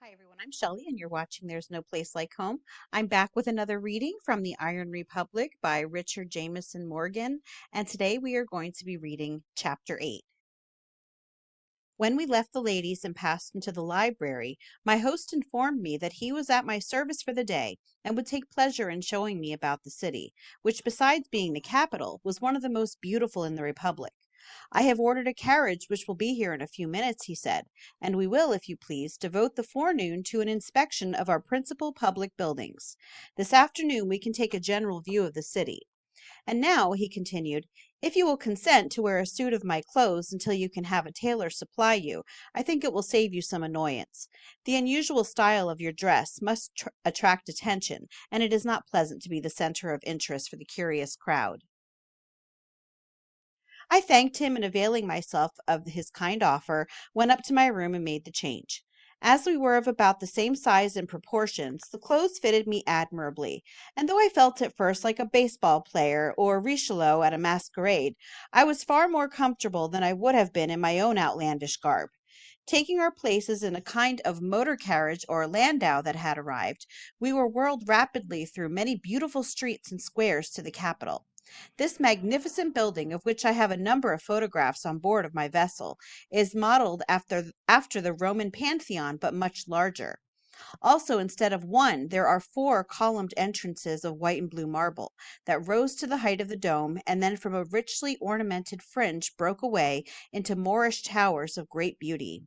Hi everyone, I'm Shelley and you're watching There's No Place Like Home. I'm back with another reading from the Iron Republic by Richard Jameson Morgan, and today we are going to be reading Chapter 8. When we left the ladies and passed into the library, my host informed me that he was at my service for the day and would take pleasure in showing me about the city, which besides being the capital, was one of the most beautiful in the Republic. I have ordered a carriage which will be here in a few minutes, he said, and we will, if you please, devote the forenoon to an inspection of our principal public buildings. This afternoon we can take a general view of the city. And now, he continued, if you will consent to wear a suit of my clothes until you can have a tailor supply you, I think it will save you some annoyance. The unusual style of your dress must attract attention, and it is not pleasant to be the center of interest for the curious crowd. I thanked him, and availing myself of his kind offer, went up to my room and made the change. As we were of about the same size and proportions, the clothes fitted me admirably, and though I felt at first like a baseball player or Richelieu at a masquerade, I was far more comfortable than I would have been in my own outlandish garb. Taking our places in a kind of motor carriage or landau that had arrived, we were whirled rapidly through many beautiful streets and squares to the capital. This magnificent building, of which I have a number of photographs on board of my vessel, is modeled after the Roman Pantheon, but much larger. Also, instead of one, there are four columned entrances of white and blue marble that rose to the height of the dome, and then from a richly ornamented fringe broke away into Moorish towers of great beauty.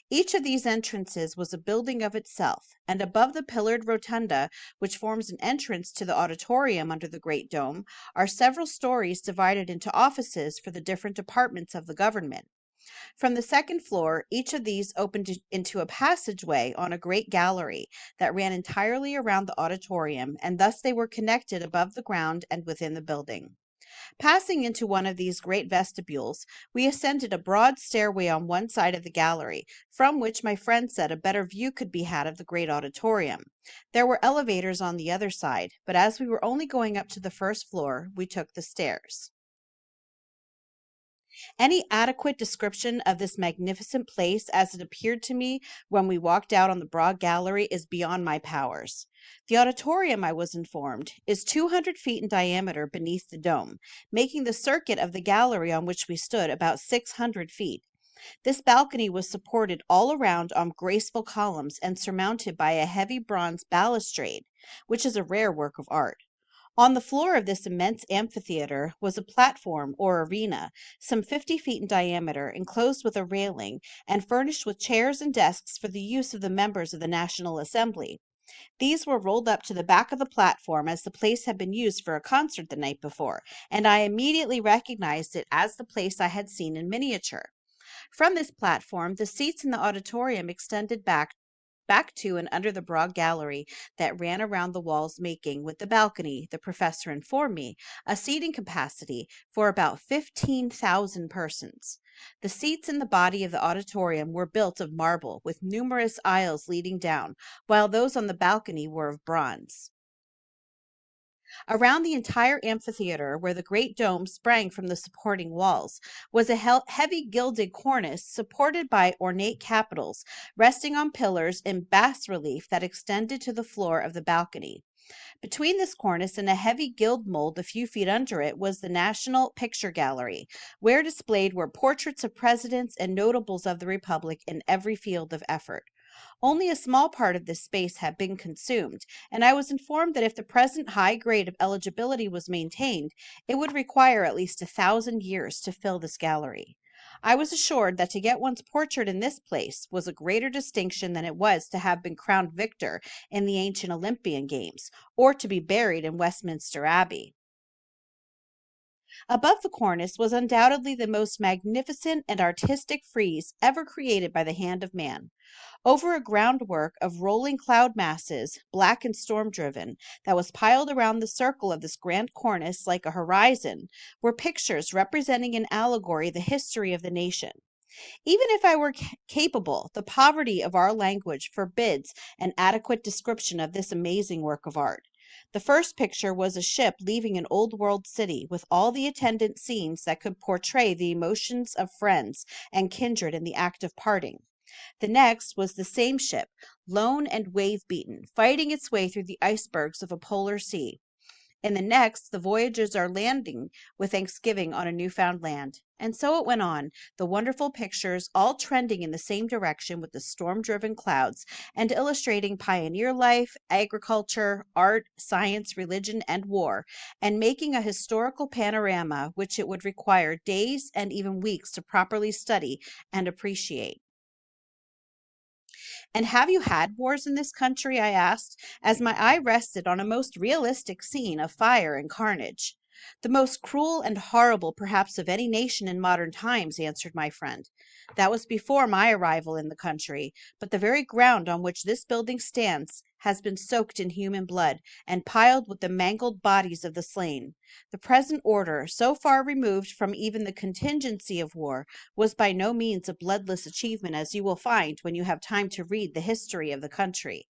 Each of these entrances was a building of itself, and above the pillared rotunda, which forms an entrance to the auditorium under the great dome, are several stories divided into offices for the different departments of the government. From the second floor, each of these opened into a passageway on a great gallery that ran entirely around the auditorium, and thus they were connected above the ground and within the building. Passing into one of these great vestibules, we ascended a broad stairway on one side of the gallery, from which my friend said a better view could be had of the great auditorium. There were elevators on the other side, but as we were only going up to the first floor, we took the stairs. Any adequate description of this magnificent place as it appeared to me when we walked out on the broad gallery is beyond my powers. The auditorium, I was informed, is 200 feet in diameter beneath the dome, making the circuit of the gallery on which we stood about 600 feet. This balcony was supported all around on graceful columns and surmounted by a heavy bronze balustrade, which is a rare work of art. On the floor of this immense amphitheater was a platform or arena, some 50 feet in diameter, enclosed with a railing, and furnished with chairs and desks for the use of the members of the National Assembly. These were rolled up to the back of the platform as the place had been used for a concert the night before, and I immediately recognized it as the place I had seen in miniature. From this platform, the seats in the auditorium extended back to and under the broad gallery that ran around the walls, making, with the balcony, the professor informed me, a seating capacity for about 15,000 persons. The seats in the body of the auditorium were built of marble, with numerous aisles leading down, while those on the balcony were of bronze. Around the entire amphitheater, where the great dome sprang from the supporting walls, was a heavy gilded cornice supported by ornate capitals resting on pillars in bas relief that extended to the floor of the balcony. Between this cornice and a heavy gilt mold a few feet under it was the National Picture Gallery, where displayed were portraits of presidents and notables of the Republic in every field of effort. Only a small part of this space had been consumed, and I was informed that if the present high grade of eligibility was maintained, it would require at least 1,000 years to fill this gallery. I was assured that to get one's portrait in this place was a greater distinction than it was to have been crowned victor in the ancient Olympian Games, or to be buried in Westminster Abbey. Above the cornice was undoubtedly the most magnificent and artistic frieze ever created by the hand of man. Over a groundwork of rolling cloud masses, black and storm driven, that was piled around the circle of this grand cornice like a horizon, were pictures representing in allegory the history of the nation. Even if I were capable, the poverty of our language forbids an adequate description of this amazing work of art. The first picture was a ship leaving an old world city, with all the attendant scenes that could portray the emotions of friends and kindred in the act of parting. The next was the same ship, lone and wave-beaten, fighting its way through the icebergs of a polar sea. In the next, the voyagers are landing with Thanksgiving on a newfound land. And so it went on, the wonderful pictures all trending in the same direction with the storm driven clouds and illustrating pioneer life, agriculture, art, science, religion, and war, and making a historical panorama which it would require days and even weeks to properly study and appreciate. "And have you had wars in this country?" I asked, as my eye rested on a most realistic scene of fire and carnage. "The most cruel and horrible, perhaps, of any nation in modern times," answered my friend. "That was before my arrival in the country, but the very ground on which this building stands has been soaked in human blood, and piled with the mangled bodies of the slain. The present order, so far removed from even the contingency of war, was by no means a bloodless achievement, as you will find when you have time to read the history of the country."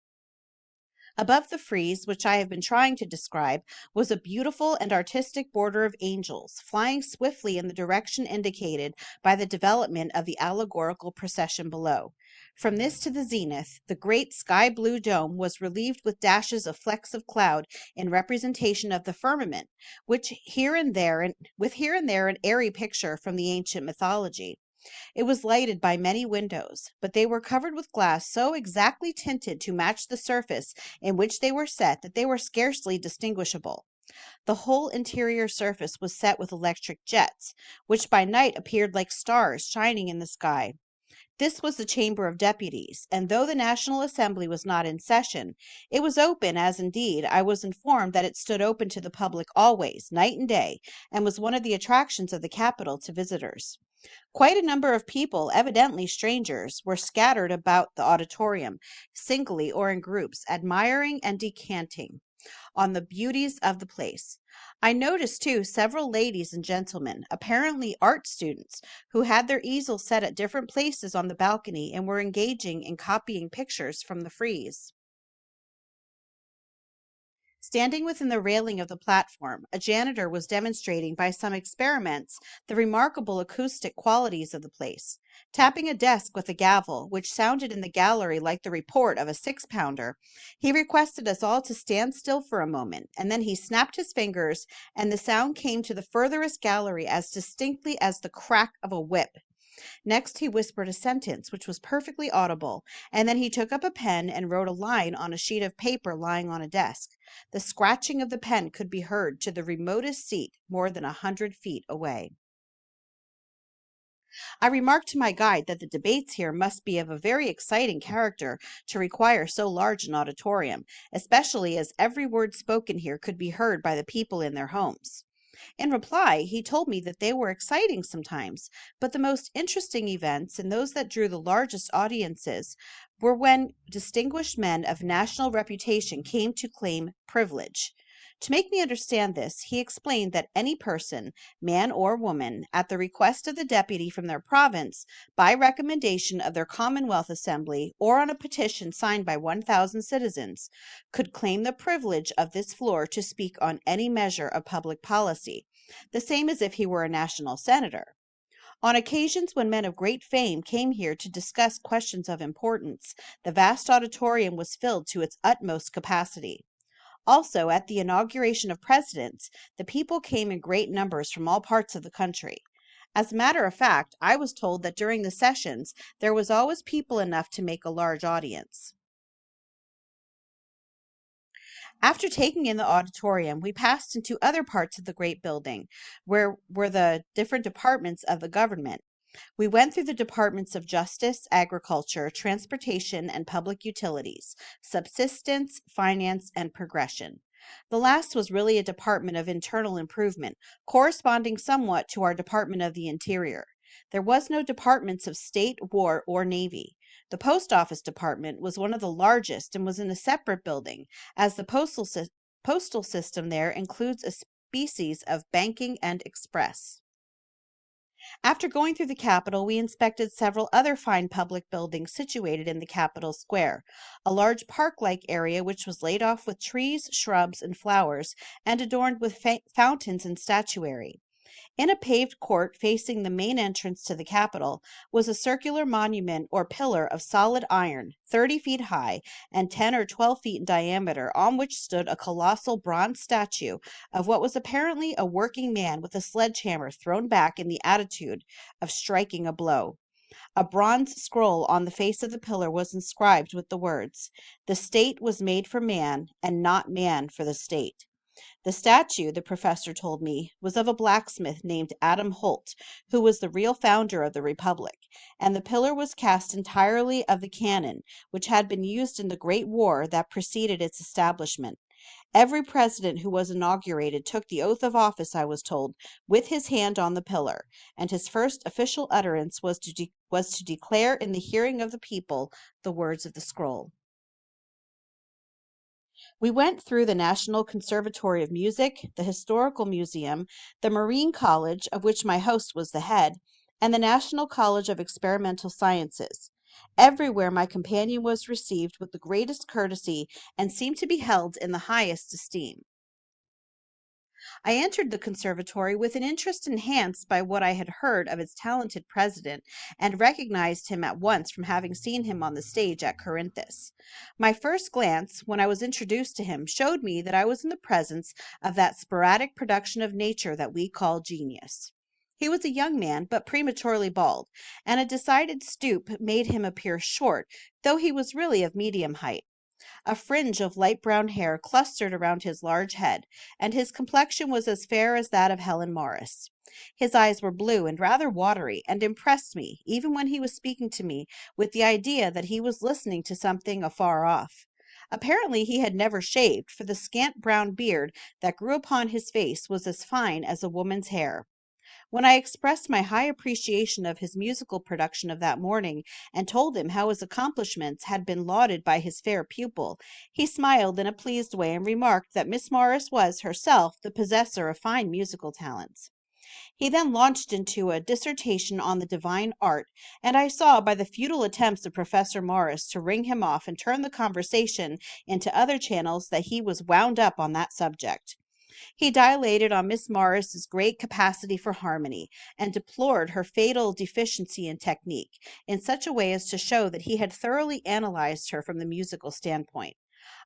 Above the frieze, which I have been trying to describe, was a beautiful and artistic border of angels, flying swiftly in the direction indicated by the development of the allegorical procession below. From this to the zenith, the great sky blue dome was relieved with dashes of flecks of cloud in representation of the firmament, which here and there an airy picture from the ancient mythology. It was lighted by many windows, but they were covered with glass so exactly tinted to match the surface in which they were set that they were scarcely distinguishable. The whole interior surface was set with electric jets, which by night appeared like stars shining in the sky. This was the Chamber of Deputies, and though the National Assembly was not in session, it was open, as indeed I was informed that it stood open to the public always, night and day, and was one of the attractions of the capital to visitors. Quite a number of people, evidently strangers, were scattered about the auditorium, singly or in groups, admiring and descanting on the beauties of the place. I noticed, too, several ladies and gentlemen, apparently art students, who had their easels set at different places on the balcony and were engaging in copying pictures from the frieze. Standing within the railing of the platform, a janitor was demonstrating by some experiments the remarkable acoustic qualities of the place. Tapping a desk with a gavel, which sounded in the gallery like the report of a 6-pounder, he requested us all to stand still for a moment, and then he snapped his fingers, and the sound came to the furthest gallery as distinctly as the crack of a whip. Next he whispered a sentence which was perfectly audible, and then he took up a pen and wrote a line on a sheet of paper lying on a desk. The scratching of the pen could be heard to the remotest seat more than 100 feet away. I remarked to my guide that the debates here must be of a very exciting character to require so large an auditorium, especially as every word spoken here could be heard by the people in their homes. In reply, he told me that they were exciting sometimes, but the most interesting events, and those that drew the largest audiences, were when distinguished men of national reputation came to claim privilege. To make me understand this, he explained that any person, man or woman, at the request of the deputy from their province, by recommendation of their Commonwealth Assembly, or on a petition signed by 1,000 citizens, could claim the privilege of this floor to speak on any measure of public policy, the same as if he were a national senator. On occasions when men of great fame came here to discuss questions of importance, the vast auditorium was filled to its utmost capacity. Also, at the inauguration of presidents, the people came in great numbers from all parts of the country. As a matter of fact, I was told that during the sessions there was always people enough to make a large audience. After taking in the auditorium, we passed into other parts of the great building, where were the different departments of the government. We went through the departments of justice, agriculture, transportation and public utilities, subsistence, finance, and progression. The last was really a department of internal improvement, corresponding somewhat to our Department of the Interior. There was no departments of state, war, or navy. The post office department was one of the largest and was in a separate building, as the postal system there includes a species of banking and express. After going through the Capitol, we inspected several other fine public buildings situated in the Capitol Square, a large park-like area which was laid off with trees, shrubs, and flowers, and adorned with fountains and statuary. In a paved court facing the main entrance to the Capitol was a circular monument or pillar of solid iron, 30 feet high and 10 or 12 feet in diameter, on which stood a colossal bronze statue of what was apparently a working man with a sledgehammer thrown back in the attitude of striking a blow. A bronze scroll on the face of the pillar was inscribed with the words, "The state was made for man, and not man for the state." The statue, the professor told me, was of a blacksmith named Adam Holt, who was the real founder of the Republic, and the pillar was cast entirely of the cannon which had been used in the Great War that preceded its establishment. Every president who was inaugurated took the oath of office, I was told, with his hand on the pillar, and his first official utterance was to declare in the hearing of the people the words of the scroll. We went through the National Conservatory of Music, the Historical Museum, the Marine College, of which my host was the head, and the National College of Experimental Sciences. Everywhere my companion was received with the greatest courtesy and seemed to be held in the highest esteem. I entered the conservatory with an interest enhanced by what I had heard of its talented president, and recognized him at once from having seen him on the stage at Corinthus. My first glance, when I was introduced to him, showed me that I was in the presence of that sporadic production of nature that we call genius. He was a young man, but prematurely bald, and a decided stoop made him appear short, though he was really of medium height. A fringe of light brown hair clustered around his large head, and his complexion was as fair as that of Helen Morris. His eyes were blue and rather watery, and impressed me, even when he was speaking to me, with the idea that he was listening to something afar off. Apparently he had never shaved, for the scant brown beard that grew upon his face was as fine as a woman's hair. When I expressed my high appreciation of his musical production of that morning, and told him how his accomplishments had been lauded by his fair pupil, he smiled in a pleased way and remarked that Miss Morris was herself the possessor of fine musical talents. He then launched into a dissertation on the divine art, and I saw by the futile attempts of Professor Morris to wring him off and turn the conversation into other channels that he was wound up on that subject. He dilated on Miss Morris's great capacity for harmony, and deplored her fatal deficiency in technique, in such a way as to show that he had thoroughly analyzed her from the musical standpoint.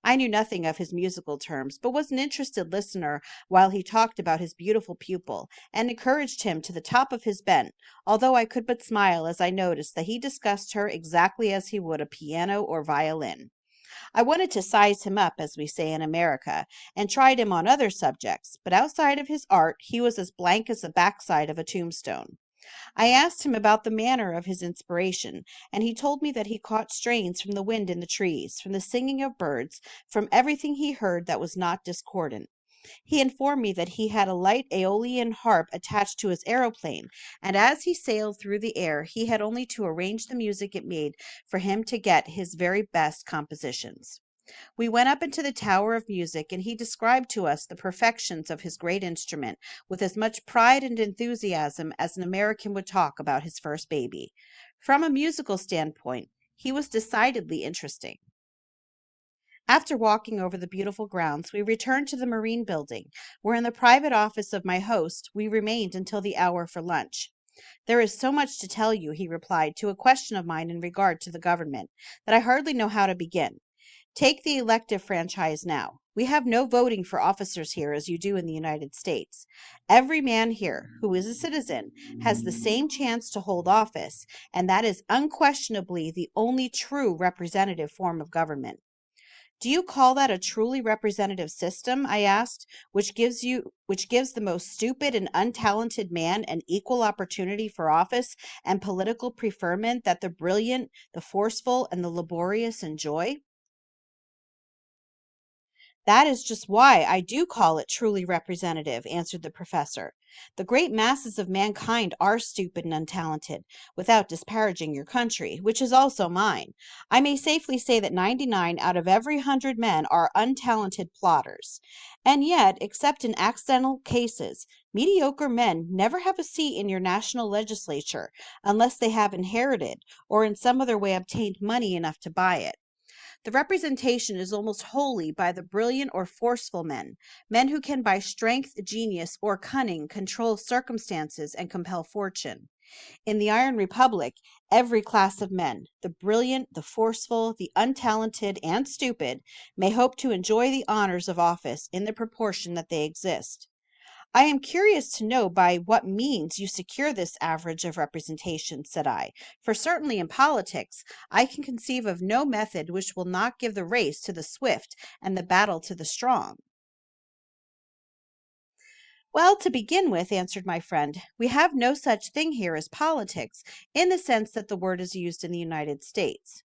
I knew nothing of his musical terms, but was an interested listener while he talked about his beautiful pupil, and encouraged him to the top of his bent, although I could but smile as I noticed that he discussed her exactly as he would a piano or violin. I wanted to size him up, as we say in America, and tried him on other subjects, but outside of his art he was as blank as the backside of a tombstone. I asked him about the manner of his inspiration, and he told me that he caught strains from the wind in the trees, from the singing of birds, from everything he heard that was not discordant. He informed me that he had a light Aeolian harp attached to his aeroplane, and as he sailed through the air he had only to arrange the music it made for him to get his very best compositions. We went up into the Tower of Music, and he described to us the perfections of his great instrument with as much pride and enthusiasm as an American would talk about his first baby. From a musical standpoint, he was decidedly interesting. After walking over the beautiful grounds, we returned to the Marine Building, where in the private office of my host we remained until the hour for lunch. "There is so much to tell you," he replied to a question of mine in regard to the government, "that I hardly know how to begin. Take the elective franchise now. We have no voting for officers here as you do in the United States. Every man here, who is a citizen, has the same chance to hold office, and that is unquestionably the only true representative form of government." "Do you call that a truly representative system," I asked, which gives the most stupid and untalented man an equal opportunity for office and political preferment that the brilliant, the forceful, and the laborious enjoy? "That is just why I do call it truly representative," answered the professor. "The great masses of mankind are stupid and untalented, without disparaging your country, which is also mine. I may safely say that 99 out of every 100 men are untalented plodders. And yet, except in accidental cases, mediocre men never have a seat in your national legislature, unless they have inherited, or in some other way obtained money enough to buy it. The representation is almost wholly by the brilliant or forceful men, men who can by strength, genius, or cunning control circumstances and compel fortune. In the Iron Republic, every class of men, the brilliant, the forceful, the untalented, and stupid, may hope to enjoy the honors of office in the proportion that they exist. I am curious to know by what means you secure this average of representation, said I, for certainly in politics I can conceive of no method which will not give the race to the swift and the battle to the strong. Well, to begin with, answered my friend, we have no such thing here as politics in the sense that the word is used in the United States.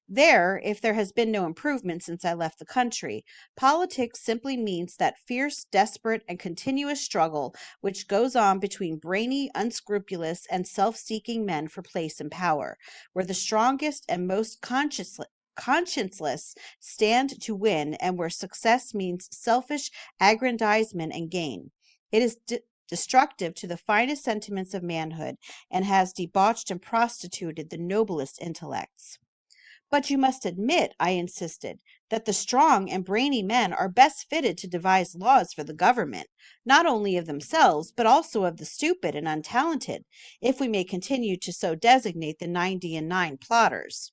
There, if there has been no improvement since I left the country, politics simply means that fierce, desperate, and continuous struggle which goes on between brainy, unscrupulous, and self seeking men for place and power, where the strongest and most conscienceless stand to win, and where success means selfish aggrandizement and gain. It is destructive to the finest sentiments of manhood, and has debauched and prostituted the noblest intellects. But you must admit, I insisted, that the strong and brainy men are best fitted to devise laws for the government, not only of themselves, but also of the stupid and untalented, if we may continue to so designate the 99 plotters.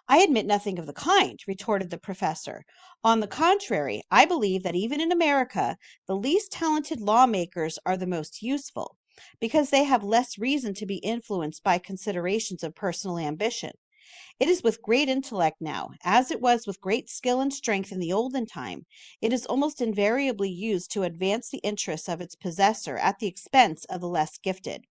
I admit nothing of the kind, retorted the professor. On the contrary, I believe that even in America, the least talented lawmakers are the most useful, because they have less reason to be influenced by considerations of personal ambition. It is with great intellect now, as it was with great skill and strength in the olden time. It is almost invariably used to advance the interests of its possessor at the expense of the less gifted.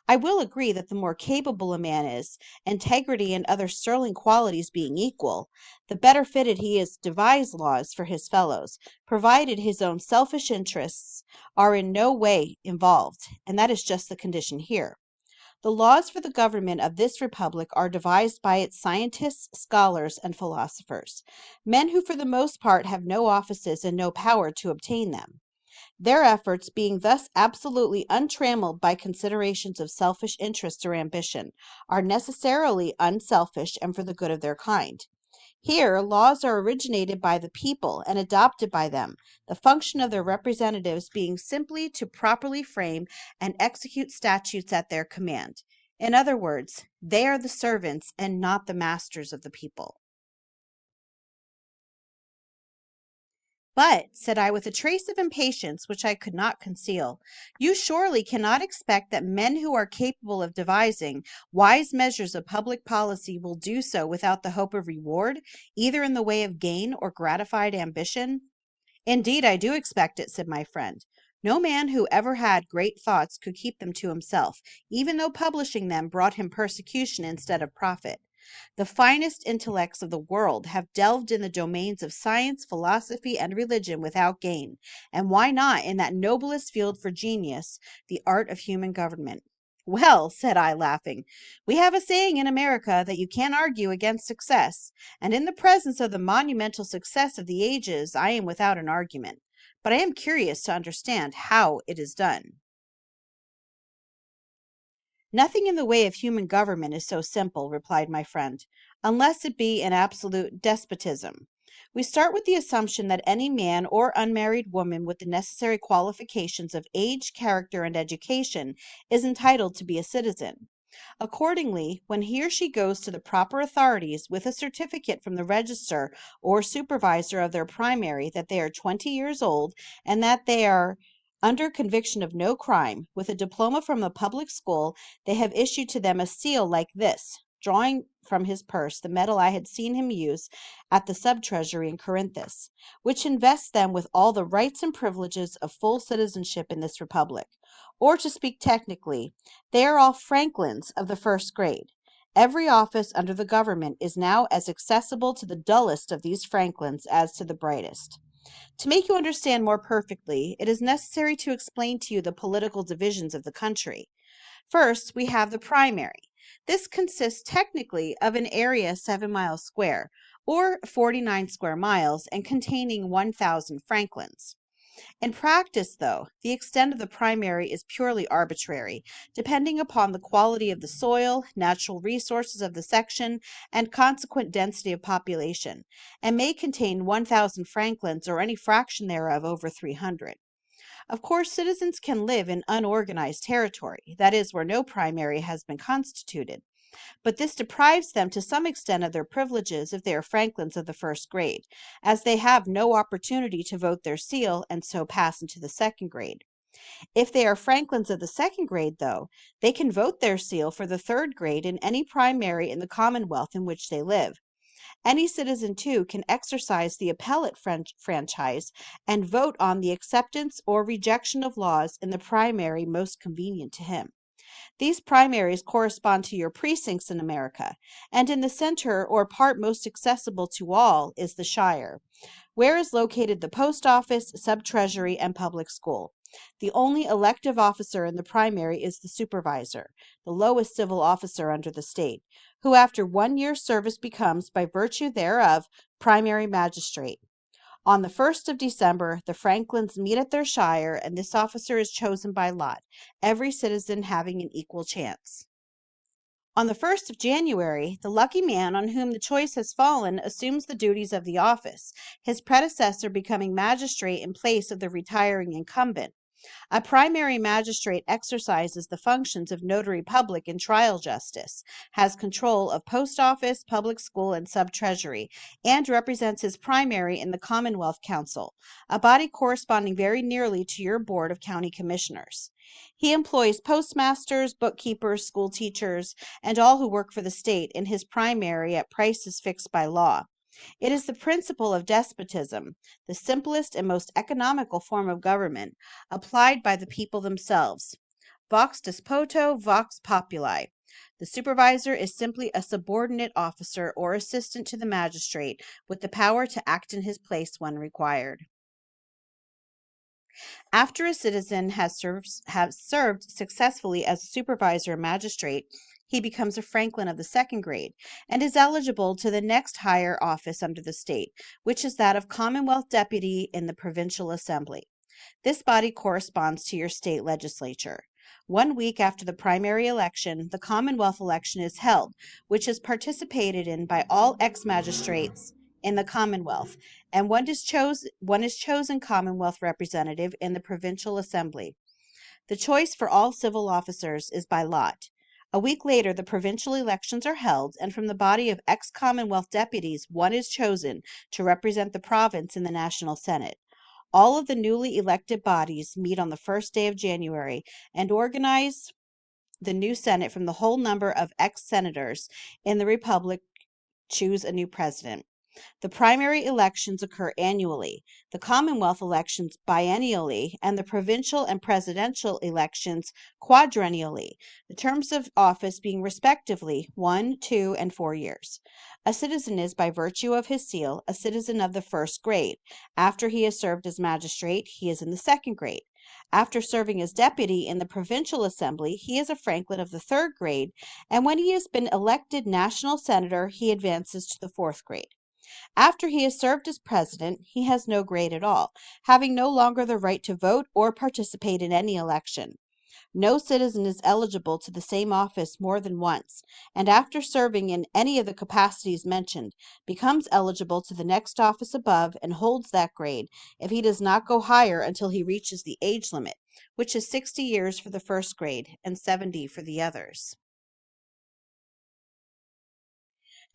I will agree that the more capable a man is, integrity and other sterling qualities being equal, the better fitted he is to devise laws for his fellows, provided his own selfish interests are in no way involved, and that is just the condition here. The laws for the government of this republic are devised by its scientists, scholars, and philosophers, men who for the most part have no offices and no power to obtain them. Their efforts, being thus absolutely untrammeled by considerations of selfish interest or ambition, are necessarily unselfish and for the good of their kind. Here, laws are originated by the people and adopted by them, the function of their representatives being simply to properly frame and execute statutes at their command. In other words, they are the servants and not the masters of the people. But, said I with a trace of impatience which I could not conceal, you surely cannot expect that men who are capable of devising wise measures of public policy will do so without the hope of reward, either in the way of gain or gratified ambition? Indeed, I do expect it, said my friend. No man who ever had great thoughts could keep them to himself, even though publishing them brought him persecution instead of profit. The finest intellects of the world have delved in the domains of science, philosophy, and religion without gain, and why not in that noblest field for genius, the art of human government? Well, said I, laughing, we have a saying in America that you can't argue against success, and in the presence of the monumental success of the ages I am without an argument. But I am curious to understand how it is done. Nothing in the way of human government is so simple, replied my friend, unless it be an absolute despotism. We start with the assumption that any man or unmarried woman with the necessary qualifications of age, character, and education is entitled to be a citizen. Accordingly, when he or she goes to the proper authorities with a certificate from the register or supervisor of their primary that they are 20 years old and that they are under conviction of no crime, with a diploma from a public school, they have issued to them a seal like this, drawing from his purse the medal I had seen him use at the sub-treasury in Corinthus, which invests them with all the rights and privileges of full citizenship in this republic. Or to speak technically, they are all franklins of the first grade. Every office under the government is now as accessible to the dullest of these franklins as to the brightest. To make you understand more perfectly, it is necessary to explain to you the political divisions of the country. First, we have the primary. This consists technically of an area 7 miles square, or 49 square miles, and containing 1,000 franklins. In practice, though, the extent of the primary is purely arbitrary, depending upon the quality of the soil, natural resources of the section, and consequent density of population, and may contain 1,000 franklins or any fraction thereof over 300. Of course, citizens can live in unorganized territory, that is, where no primary has been constituted, but this deprives them to some extent of their privileges if they are franklins of the first grade, as they have no opportunity to vote their seal and so pass into the second grade. If they are franklins of the second grade, though, they can vote their seal for the third grade in any primary in the Commonwealth in which they live. Any citizen, too, can exercise the appellate franchise and vote on the acceptance or rejection of laws in the primary most convenient to him. These primaries correspond to your precincts in America, and in the center or part most accessible to all is the Shire, where is located the post office, sub-treasury, and public school. The only elective officer in the primary is the supervisor, the lowest civil officer under the state, who after 1 year's service becomes, by virtue thereof, primary magistrate. On the 1st of December, the Franklins meet at their shire, and this officer is chosen by lot, every citizen having an equal chance. On the 1st of January, the lucky man on whom the choice has fallen assumes the duties of the office, his predecessor becoming magistrate in place of the retiring incumbent. A primary magistrate exercises the functions of notary public in trial justice, has control of post office, public school, and sub-treasury, and represents his primary in the Commonwealth Council, a body corresponding very nearly to your board of county commissioners. He employs postmasters, bookkeepers, school teachers, and all who work for the state in his primary at prices fixed by law. It is the principle of despotism, the simplest and most economical form of government, applied by the people themselves. Vox despoto, vox populi. The supervisor is simply a subordinate officer or assistant to the magistrate, with the power to act in his place when required. After a citizen has served successfully as a supervisor or magistrate, he becomes a franklin of the second grade and is eligible to the next higher office under the state, which is that of Commonwealth Deputy in the Provincial Assembly. This body corresponds to your state legislature. 1 week after the primary election, the Commonwealth election is held, which is participated in by all ex-magistrates in the Commonwealth, and one is chosen Commonwealth representative in the Provincial Assembly. The choice for all civil officers is by lot. A week later, the provincial elections are held, and from the body of ex-Commonwealth deputies, one is chosen to represent the province in the National Senate. All of the newly elected bodies meet on the first day of January and organize the new Senate from the whole number of ex-senators in the Republic. Choose a new president. The primary elections occur annually, the Commonwealth elections biennially, and the provincial and presidential elections quadrennially, the terms of office being respectively 1, 2, and 4 years. A citizen is, by virtue of his seal, a citizen of the first grade. After he has served as magistrate, he is in the second grade. After serving as deputy in the provincial assembly, he is a franklin of the third grade, and when he has been elected national senator, he advances to the fourth grade. After he has served as president, he has no grade at all, having no longer the right to vote or participate in any election. No citizen is eligible to the same office more than once, and after serving in any of the capacities mentioned, becomes eligible to the next office above and holds that grade if he does not go higher until he reaches the age limit, which is 60 years for the first grade and 70 for the others.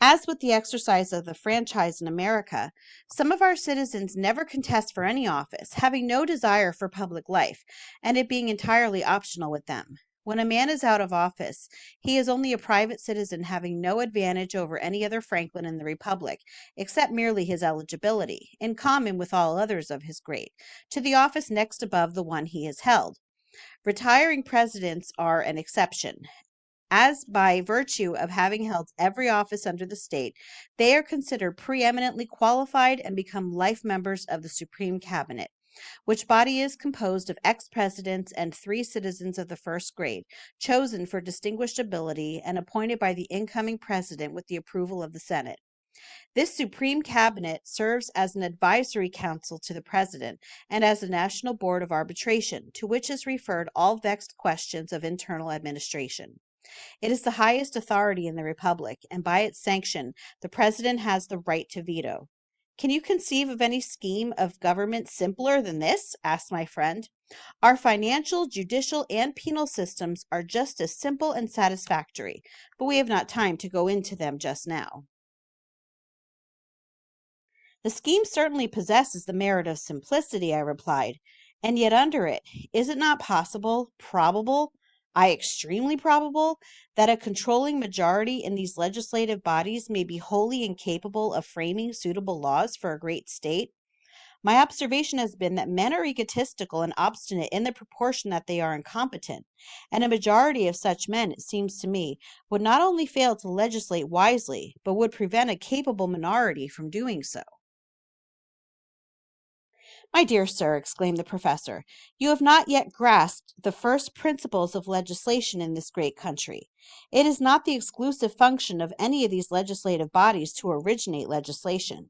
As with the exercise of the franchise in America, some of our citizens never contest for any office, having no desire for public life, and it being entirely optional with them. When a man is out of office, he is only a private citizen having no advantage over any other franklin in the Republic, except merely his eligibility, in common with all others of his grade, to the office next above the one he has held. Retiring presidents are an exception, as by virtue of having held every office under the state, they are considered preeminently qualified and become life members of the Supreme Cabinet, which body is composed of ex-presidents and 3 citizens of the first grade, chosen for distinguished ability and appointed by the incoming president with the approval of the Senate. This Supreme Cabinet serves as an advisory council to the President and as a national board of arbitration, to which is referred all vexed questions of internal administration. It is the highest authority in the Republic, and by its sanction, the President has the right to veto. Can you conceive of any scheme of government simpler than this? Asked my friend. Our financial, judicial, and penal systems are just as simple and satisfactory, but we have not time to go into them just now. The scheme certainly possesses the merit of simplicity, I replied, and yet under it, is it not possible, probable, extremely probable, that a controlling majority in these legislative bodies may be wholly incapable of framing suitable laws for a great state? My observation has been that men are egotistical and obstinate in the proportion that they are incompetent, and a majority of such men, it seems to me, would not only fail to legislate wisely, but would prevent a capable minority from doing so. My dear sir, exclaimed the professor, you have not yet grasped the first principles of legislation in this great country. It is not the exclusive function of any of these legislative bodies to originate legislation.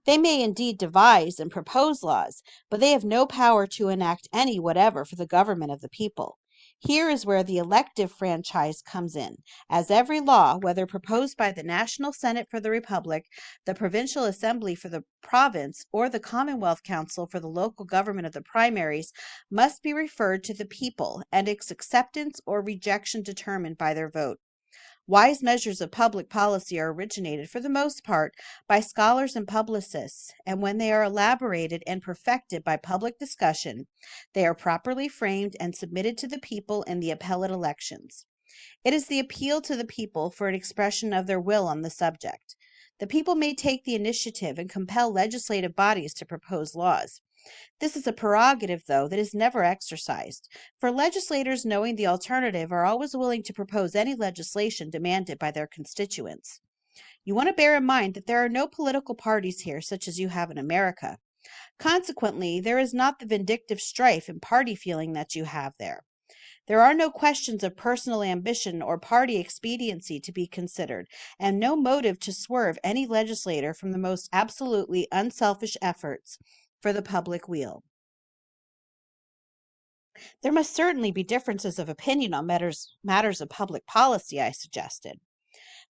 They may indeed devise and propose laws, but they have no power to enact any whatever for the government of the people. Here is where the elective franchise comes in, as every law, whether proposed by the National Senate for the Republic, the Provincial Assembly for the province, or the Commonwealth Council for the local government of the primaries, must be referred to the people, and its acceptance or rejection determined by their vote. Wise measures of public policy are originated, for the most part, by scholars and publicists, and when they are elaborated and perfected by public discussion, they are properly framed and submitted to the people in the appellate elections. It is the appeal to the people for an expression of their will on the subject. The people may take the initiative and compel legislative bodies to propose laws. This is a prerogative, though, that is never exercised, for legislators, knowing the alternative, are always willing to propose any legislation demanded by their constituents. You want to bear in mind that there are no political parties here such as you have in America. Consequently, there is not the vindictive strife and party feeling that you have there. There are no questions of personal ambition or party expediency to be considered, and no motive to swerve any legislator from the most absolutely unselfish efforts for the public weal. There must certainly be differences of opinion on matters of public policy, I suggested.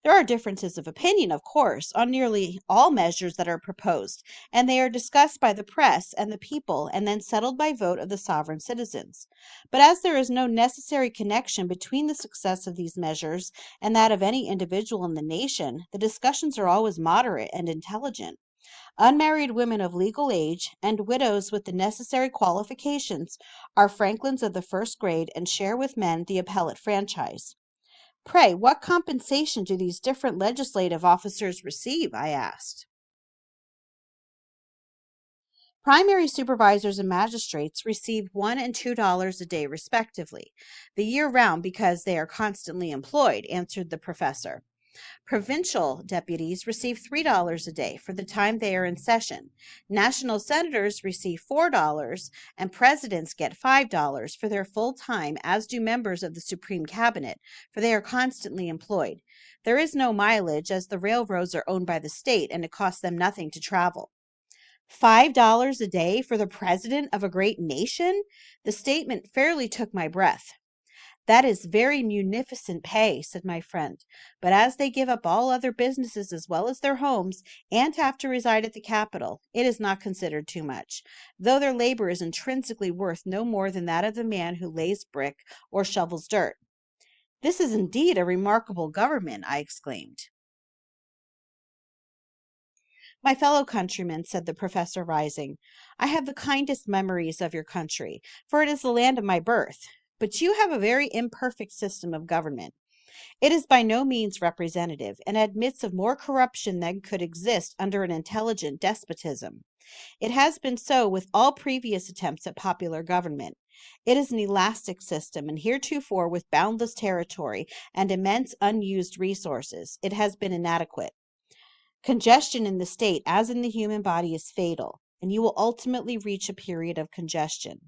There are differences of opinion, of course, on nearly all measures that are proposed, and they are discussed by the press and the people and then settled by vote of the sovereign citizens. But as there is no necessary connection between the success of these measures and that of any individual in the nation, the discussions are always moderate and intelligent. Unmarried women of legal age and widows with the necessary qualifications are franklins of the first grade and share with men the appellate franchise. Pray, what compensation do these different legislative officers receive? I asked. Primary supervisors and magistrates receive $1 and $2 a day, respectively, the year round because they are constantly employed, answered the professor. Provincial deputies receive $3 a day for the time they are in session. National senators receive $4, and presidents get $5 for their full time, as do members of the Supreme Cabinet, for they are constantly employed. There is no mileage, as the railroads are owned by the state and it costs them nothing to travel. $5 a day for the president of a great nation? The statement fairly took my breath. That is very munificent pay, said my friend, but as they give up all other businesses as well as their homes, and have to reside at the capital, it is not considered too much, though their labor is intrinsically worth no more than that of the man who lays brick or shovels dirt. This is indeed a remarkable government, I exclaimed. My fellow countrymen, said the professor, rising, I have the kindest memories of your country, for it is the land of my birth. But you have a very imperfect system of government. It is by no means representative, and admits of more corruption than could exist under an intelligent despotism. It has been so with all previous attempts at popular government. It is an elastic system, and heretofore, with boundless territory and immense unused resources, it has been inadequate. Congestion in the state, as in the human body, is fatal, and you will ultimately reach a period of congestion.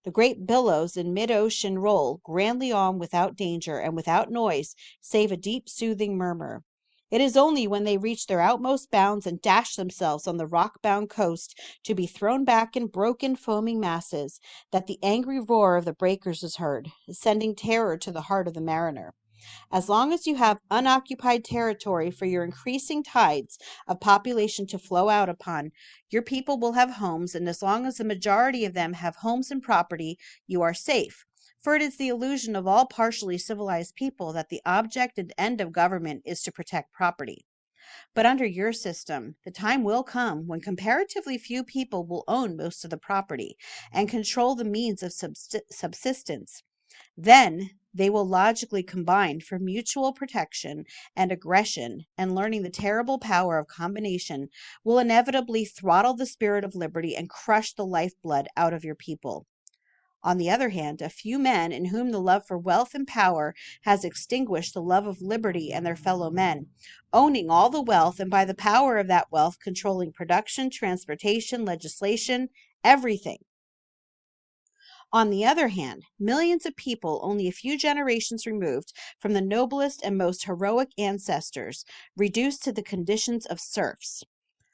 The great billows in mid-ocean roll grandly on without danger and without noise, save a deep soothing murmur. It is only when they reach their outmost bounds and dash themselves on the rock-bound coast to be thrown back in broken, foaming masses that the angry roar of the breakers is heard, sending terror to the heart of the mariner. As long as you have unoccupied territory for your increasing tides of population to flow out upon, your people will have homes, and as long as the majority of them have homes and property, you are safe. For it is the illusion of all partially civilized people that the object and end of government is to protect property. But under your system, the time will come when comparatively few people will own most of the property and control the means of subsistence. Then they will logically combine for mutual protection and aggression, and learning the terrible power of combination will inevitably throttle the spirit of liberty and crush the lifeblood out of your people. On the other hand, a few men in whom the love for wealth and power has extinguished the love of liberty and their fellow men, owning all the wealth and by the power of that wealth controlling production, transportation, legislation, everything. On the other hand, millions of people only a few generations removed from the noblest and most heroic ancestors, reduced to the conditions of serfs.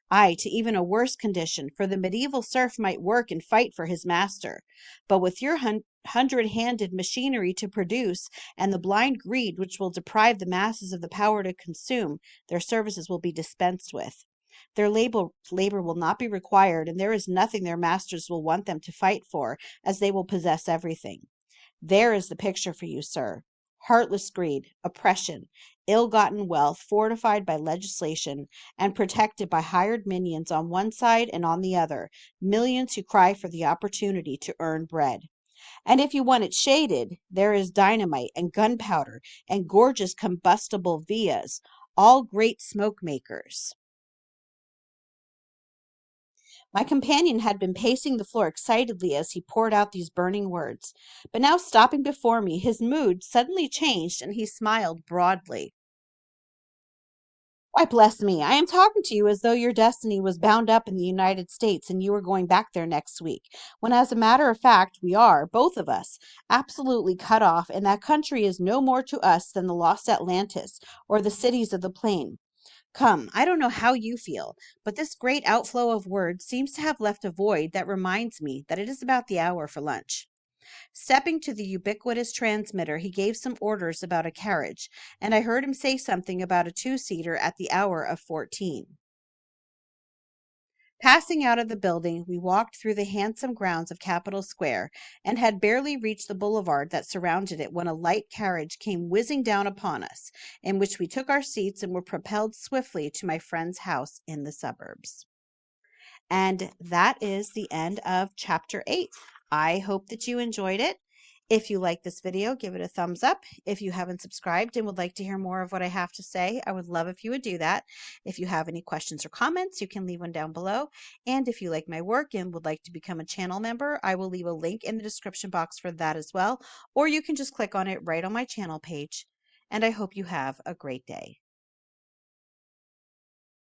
Ay, to even a worse condition, for the medieval serf might work and fight for his master. But with your hundred-handed machinery to produce, and the blind greed which will deprive the masses of the power to consume, their services will be dispensed with. Their labor will not be required, and there is nothing their masters will want them to fight for, as they will possess everything. There is the picture for you, sir. Heartless greed, oppression, ill-gotten wealth fortified by legislation and protected by hired minions on one side and on the other, millions who cry for the opportunity to earn bread. And if you want it shaded, there is dynamite and gunpowder and gorgeous combustible vias, all great smoke makers. My companion had been pacing the floor excitedly as he poured out these burning words, but now stopping before me, his mood suddenly changed and he smiled broadly. Why, bless me, I am talking to you as though your destiny was bound up in the United States and you were going back there next week, when as a matter of fact we are, both of us, absolutely cut off, and that country is no more to us than the lost Atlantis or the cities of the plain. Come, I don't know how you feel, but this great outflow of words seems to have left a void that reminds me that it is about the hour for lunch. Stepping to the ubiquitous transmitter, he gave some orders about a carriage, and I heard him say something about a two-seater at the hour of 14. Passing out of the building, we walked through the handsome grounds of Capitol Square, and had barely reached the boulevard that surrounded it when a light carriage came whizzing down upon us, in which we took our seats and were propelled swiftly to my friend's house in the suburbs. And that is the end of chapter 8. I hope that you enjoyed it. If you like this video, give it a thumbs up. If you haven't subscribed and would like to hear more of what I have to say, I would love if you would do that. If you have any questions or comments, you can leave one down below. And if you like my work and would like to become a channel member, I will leave a link in the description box for that as well. Or you can just click on it right on my channel page. And I hope you have a great day.